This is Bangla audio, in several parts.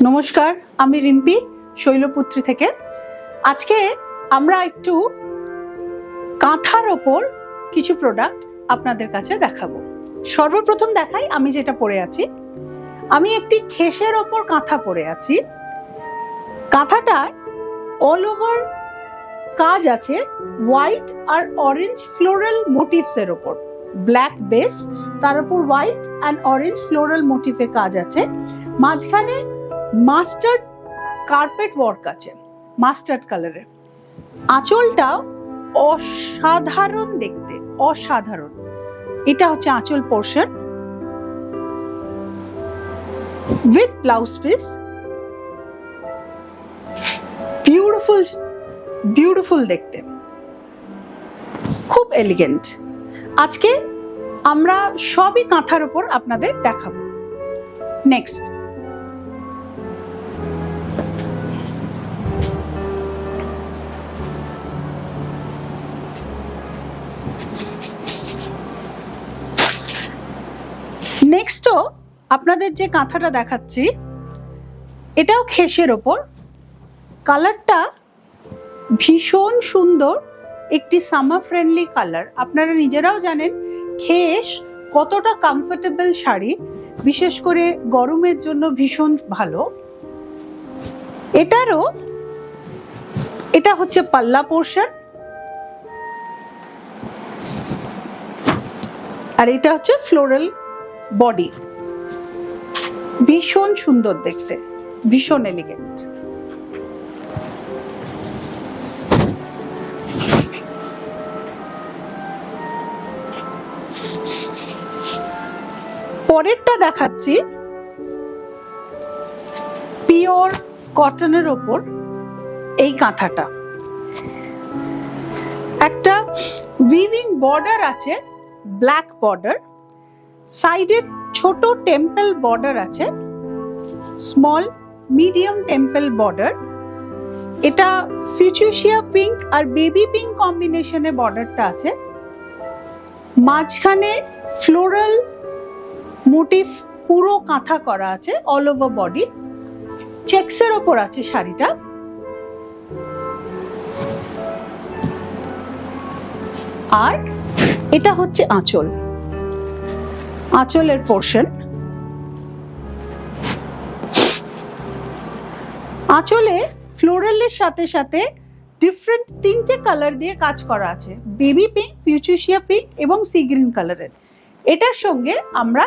নমস্কার, আমি রিম্পি শৈলপুত্রী থেকে। আজকে আমরা একটু কাঁথার ওপর কিছু প্রোডাক্ট আপনাদের কাছে দেখাবো। সর্বপ্রথম দেখাই আমি যেটা পরে আছি। আমি একটি খেসের ওপর কাঁথা পরে আছি। কাঁথাটার অল ওভার কাজ আছে হোয়াইট আর অরেঞ্জ ফ্লোরাল মোটিভস এর ওপর। ব্ল্যাক বেস, তার উপর হোয়াইট অ্যান্ড অরেঞ্জ ফ্লোরাল মোটিভে কাজ আছে। মাঝখানে মাস্টার্ড কার্পেট ওয়ার্ক আছে, মাস্টার্ড কালারের। আঁচলটা অসাধারণ দেখতে, অসাধারণ। এটা হচ্ছে আঁচল portion with blouse piece. Beautiful beautiful দেখতে, খুব এলিগেন্ট। আজকে আমরা সবই কাঁথার উপর আপনাদের দেখাবো। নেক্সট, নেক্সটও আপনাদের যে কাঁথাটা দেখাচ্ছি এটাও খেসের ওপর। কালারটা ভীষণ সুন্দর, একটি সামার ফ্রেন্ডলি কালার। আপনারা নিজেরাও জানেন খেস কতটা কমফোর্টেবল শাড়ি, বিশেষ করে গরমের জন্য ভীষণ ভালো। এটা হচ্ছে পাল্লা পোর্শন, আর এটা হচ্ছে ফ্লোরাল বডি। ভীষণ সুন্দর দেখতে, ভীষণ এলিগেন্ট। পরেরটা দেখাচ্ছি পিওর কটনের ওপর এই কাঁথাটা। একটা উইভিং বর্ডার আছে, ব্ল্যাক বর্ডার। সাইডে ছোট টেম্পল বর্ডার আছে, স্মল মিডিয়াম টেম্পল বর্ডার। এটা ফিউচুশিয়া পিঙ্ক আর বেবি পিঙ্ক কম্বিনেশনে বর্ডারটা আছে। মাঝখানে ফ্লোরাল মোটিভ পুরো কাঁথা করা আছে, অল ওভার বডি। চেকসের ওপর আছে শাড়িটা। আর এটা হচ্ছে আঁচল, আঁচলের পোর্শন। আঁচলে ফ্লোরালের সাথে সাথে ডিফারেন্ট তিনটে কালার দিয়ে কাজ করা আছে, বেবি পিঙ্ক, ফিউচুশিয়া পিঙ্ক এবং সি গ্রিন কালারের। এটার সঙ্গে আমরা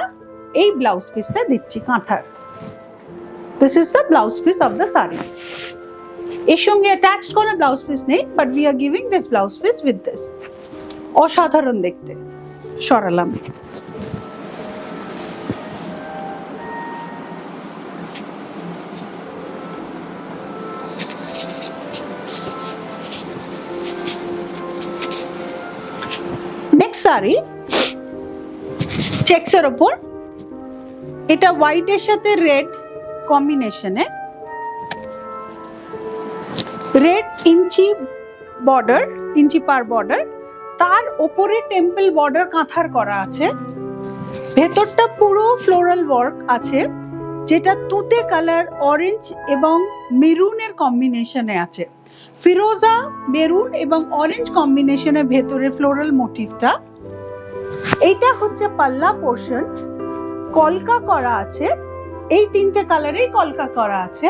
এই ব্লাউজ পিসটা দিচ্ছি কাঁথার। This is the blouse piece of the sari. এর সঙ্গে অ্যাটাচড কোনো ব্লাউজ পিস নেই, but we are giving this blouse piece with this. অসাধারণ দেখতে। সরালাম। নেক্সট শাড়ি চেকসের ওপর। এটা হোয়াইটের সাথে রেড কম্বিনেশনে। রেড ইঞ্চি বর্ডার, ইঞ্চি পার বর্ডার। তার ওপরে টেম্পল বর্ডার কাঁথার করা আছে। ভেতরটা পুরো ফ্লোরাল ওয়ার্ক আছে, যেটা তুতে কালার, অরেঞ্জ এবং মেরুনের কম্বিনেশনে আছে। ফিরোজা, মেরুন এবং অরেঞ্জ কম্বিনেশনে ভেতরে ফ্লোরাল মোটিভটা। এইটা হচ্ছে পাল্লা পোর্শন, কলকা করা আছে। এই তিনটে কালারেই কলকা করা আছে।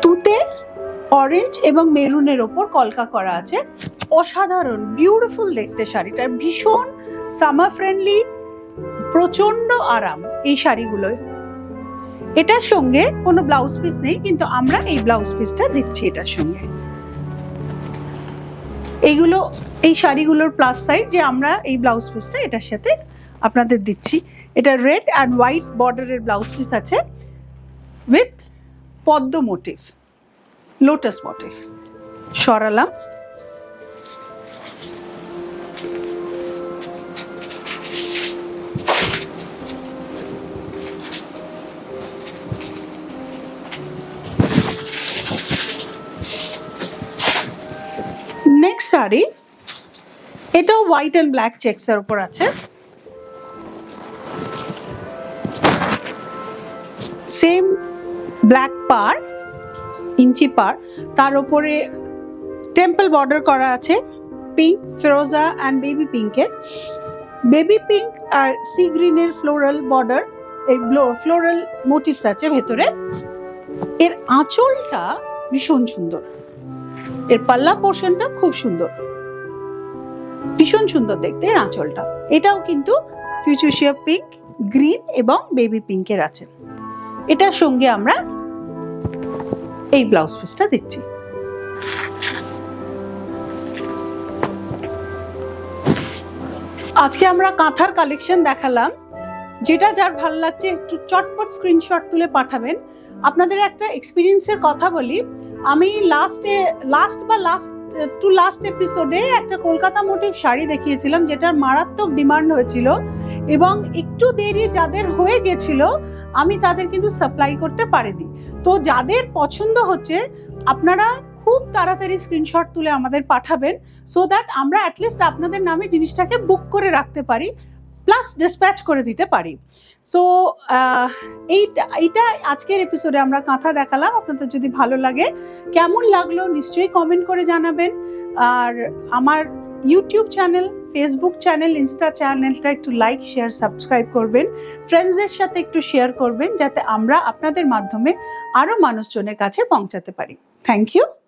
তুতে, অরেঞ্জ এবং মেরুনের ওপর কলকা করা আছে। অসাধারণ বিউটিফুল দেখতে শাড়িটা, ভীষণ সামার ফ্রেন্ডলি, প্রচন্ড আরাম এই শাড়িগুলোয়। এটার সঙ্গে কোনো ব্লাউজ পিস নেই, কিন্তু আমরা এই ব্লাউজ পিসটা দিচ্ছি এটার সঙ্গে। এইগুলো এই শাড়িগুলোর প্লাস সাইড যে আমরা এই ব্লাউজ পিসটা এটার সাথে আপনাদের দিচ্ছি। এটা রেড অ্যান্ড হোয়াইট বর্ডারের ব্লাউজ পিস আছে উইথ পদ্ম মোটিভ, লোটাস মোটিভ। সরালাম। নেক্সট শাড়ি, এটাও হোয়াইট অ্যান্ড ব্ল্যাক চেকসের উপর আছে। সেম ব্ল্যাক পার, ইঞ্চি পার, তার উপরে টেম্পল বর্ডার করা আছে পিঙ্ক, ফিরোজা অ্যান্ড বেবি পিঙ্কের। বেবি পিঙ্ক আর সি গ্রিনের ফ্লোরাল বর্ডার, এই ফ্লোরাল মোটিভস আছে ভেতরে। এর আঁচলটা ভীষণ সুন্দর, এর পাল্লা পোর্শনটা খুব সুন্দর, ভীষণ সুন্দর দেখতে এর আঁচলটা। এটাও কিন্তু ফিউচুশিয়া পিঙ্ক, গ্রিন এবং বেবি পিঙ্কের আছে। এটার সঙ্গে আমরা এই ব্লাউজ পিসটা দিচ্ছি। আজকে আমরা কাঁথার কালেকশন দেখালাম, যেটা যার ভালো লাগছে একটু চটপট স্ক্রিনশট তুলে পাঠাবেন। আপনাদের একটা এক্সপিরিয়েন্সের কথা বলি, আমি লাস্ট এপিসোডে একটা কলকাতা মোটিভ শাড়ি দেখিয়েছিলাম, যেটার মারাত্মক ডিমান্ড হয়েছিল এবং একটু দেরি যাদের হয়ে গেছিল আমি তাদের কিন্তু সাপ্লাই করতে পারিনি। তো যাদের পছন্দ হচ্ছে আপনারা খুব তাড়াতাড়ি স্ক্রিনশট তুলে আমাদের পাঠাবেন, সো দ্যাট আমরা অ্যাটলিস্ট আপনাদের নামে জিনিসটাকে বুক করে রাখতে পারি, প্লাস ডিসপ্যাচ করে দিতে পারি। সো এইটা আজকের এপিসোডে আমরা কাঁথা দেখালাম। আপনাদের যদি ভালো লাগে, কেমন লাগলো নিশ্চয়ই কমেন্ট করে জানাবেন। আর আমার YouTube channel, Facebook channel, Insta চ্যানেলটা একটু লাইক, শেয়ার, সাবস্ক্রাইব করবেন। ফ্রেন্ডসদের সাথে একটু শেয়ার করবেন, যাতে আমরা আপনাদের মাধ্যমে আরও মানুষজনের কাছে পৌঁছাতে পারি। Thank you.